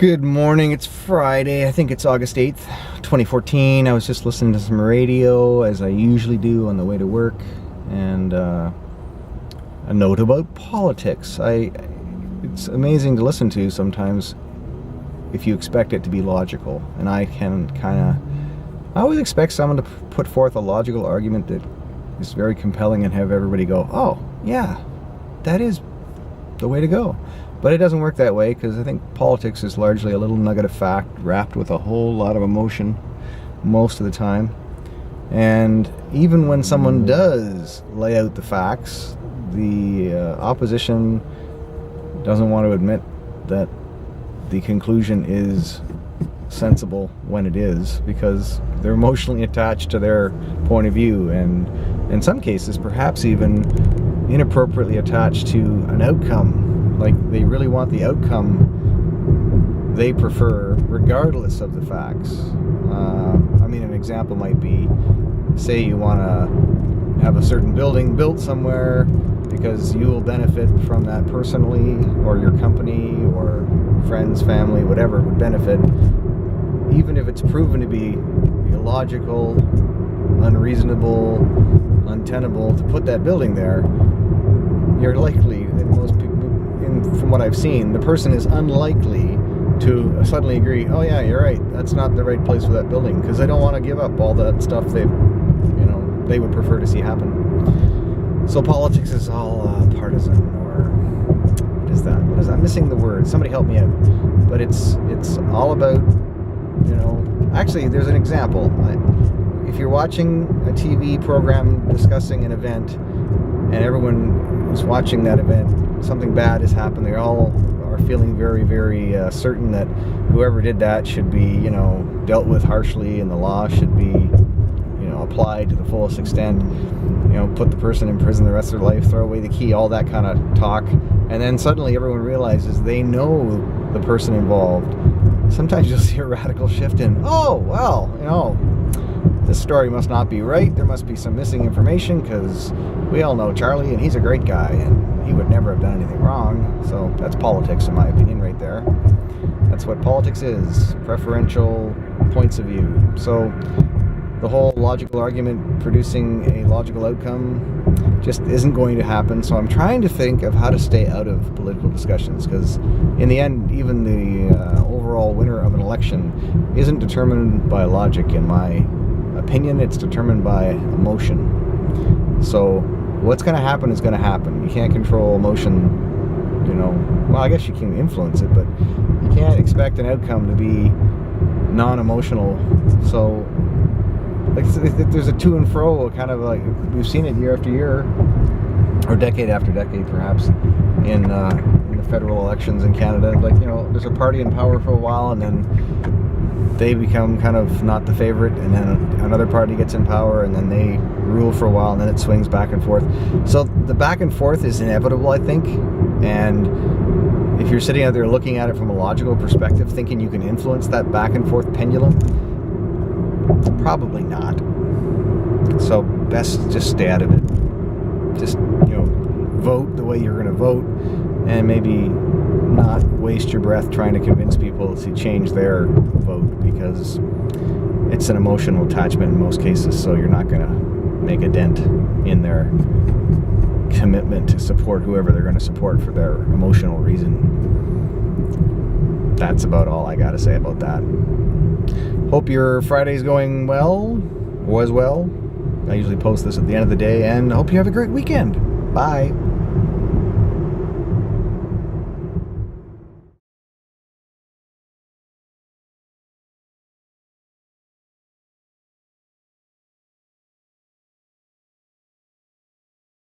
Good morning, it's Friday, I think it's August 8th, 2014. I was just listening to some radio, as I usually do on the way to work, and a note about politics. It's amazing to listen to sometimes if you expect it to be logical, and I always expect someone to put forth a logical argument that is very compelling and have everybody go, oh, yeah, that is the way to go. But it doesn't work that way, because I think politics is largely a little nugget of fact wrapped with a whole lot of emotion most of the time. And even when someone does lay out the facts, the opposition doesn't want to admit that the conclusion is sensible when it is, because they're emotionally attached to their point of view, and in some cases perhaps even inappropriately attached to an outcome. Like, they really want the outcome they prefer regardless of the facts. An example might be, say you want to have a certain building built somewhere because you will benefit from that personally, or your company, or friends, family, whatever would benefit. Even if it's proven to be illogical, unreasonable, untenable to put that building there, you're likely, that most people, from what I've seen, the person is unlikely to suddenly agree, oh yeah, you're right, that's not the right place for that building, because they don't want to give up all that stuff they would prefer to see happen. So politics is all partisan, or what is that? I'm missing the word. Somebody help me out. But it's all about, actually, there's an example. If you're watching a TV program discussing an event, and everyone who's watching that event, something bad has happened, they all are feeling very, very certain that whoever did that should be, dealt with harshly, and the law should be, applied to the fullest extent, put the person in prison the rest of their life, throw away the key, all that kind of talk. And then suddenly everyone realizes they know the person involved. Sometimes you'll see a radical shift in, oh, well, this story must not be right. There must be some missing information, because we all know Charlie, and he's a great guy, and he would never have done anything wrong. So that's politics, in my opinion, right there. That's what politics is, preferential points of view. So the whole logical argument producing a logical outcome just isn't going to happen. So I'm trying to think of how to stay out of political discussions, because in the end, even the overall winner of an election isn't determined by logic, in my opinion. It's determined by emotion. So what's going to happen is going to happen. You can't control emotion, well, I guess you can influence it, but you can't expect an outcome to be non-emotional. So there's a to and fro, kind of like we've seen it year after year, or decade after decade perhaps, in the federal elections in Canada. There's a party in power for a while, and then they become kind of not the favorite, and then another party gets in power, and then they rule for a while, and then it swings back and forth. So the back and forth is inevitable, I think, and if you're sitting out there looking at it from a logical perspective, thinking you can influence that back and forth pendulum, probably not. So best just stay out of it. Just, vote the way you're going to vote, and maybe not waste your breath trying to convince people to change their vote, because it's an emotional attachment in most cases, so you're not going to make a dent in their commitment to support whoever they're going to support for their emotional reason. That's about all I got to say about that. Hope your Friday's going well. I usually post this at the end of the day, and hope you have a great weekend. Bye.